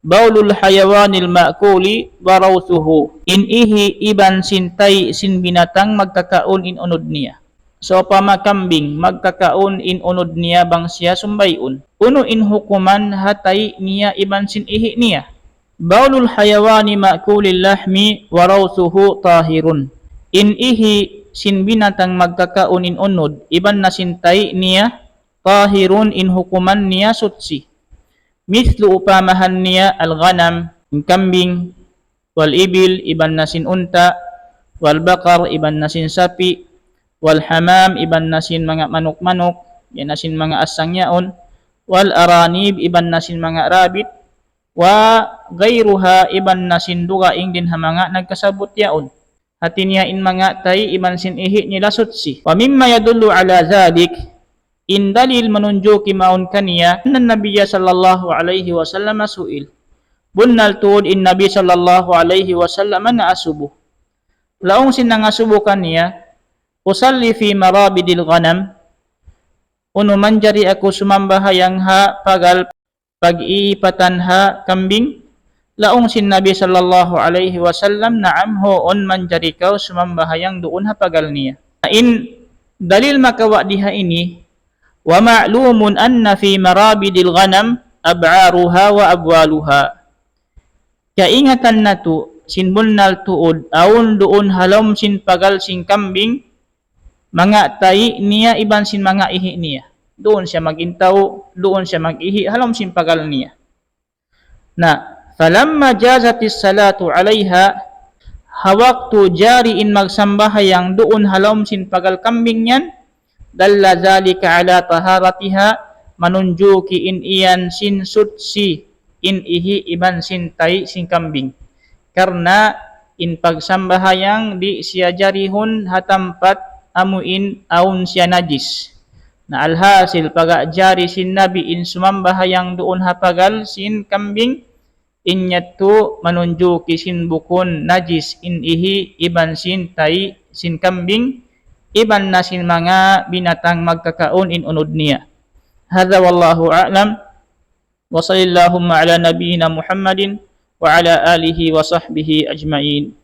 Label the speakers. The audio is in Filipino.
Speaker 1: Baulul hayawanil ma'kuli wa rawthuhu. In ihi iban sintay sin binatang magkakaon in unod niya. So pamakambing magkakaon in unod niya bang siya sumbayon. Uno in hukuman hatay niya iban sin ihi niya. Baulul hayawani ma'kulil lahmi wa rawthuhu tahirun. In ihi sin binatang magkakaon in unod iban na sintay niya tahirun in hukuman niya sutsi. Mislu upamahan niya al-ghanam, kambing, wal ibil iban na sin unta, wal bakar iban na sin sapi, wal hamam iban na sin mga manok-manok, yan na sin mga asang yaon, wal aranib iban na sin mga rabbit, wa gayruha iban na sin dugaing din ha mga nagkasabot yaon. Hatin niya in mga tay iban sin ihi nila sutsi. Wa mimma yadullu ala dhalik, in dalil menunjuki maun kaniya anna nabiyya sallallahu alaihi wasallam su'il. Bunnal tuud in nabi sallallahu alaihi wasallam na asubuh. Laong sinangasubo kaniya, usalli fi marabidil ghanam. Uno manjari aku sumambahayang ha pagal pag-iipatan ha kambing. Laong sin nabi sallallahu alaihi wasallam na'am hoon manjari kau sumambahayang doon ha pagal niya. In dalil makawa diha ini, wa ma'lumun anna fi marabidil ghanam ab'aruha wa abwaluha. Kaingatan na to, sinbunal tuod, aun doon halom sin pagal sin kambing, mga tayi niya iban sin mga ihi niya. Doon siya magintaw, doon siya mag-ihi, halom sin pagal niya. Na, falamma jazatis salatu alaiha, hawaktu jariin magsambahayang doon halom sin pagal kambing yan, dalla zalika ala taharatiha, manunjuki in iyan sin sutsi in ihi iban sin tay sin kambing. Karena in pagsambahayang di siya jarihun hatampat amuin aun siya najis. Na alhasil pagajari sin nabi in sumambahayang doon hapagal sin kambing, inyatu manunjuki sin bukon najis in ihi iban sin tay sin kambing, iban na sin mga binatang magkakaon in unod niya. Hadza wallahu a'lam. Wa sallallahu ala nabiyyina Muhammadin wa ala alihi wa sahbihi ajma'in.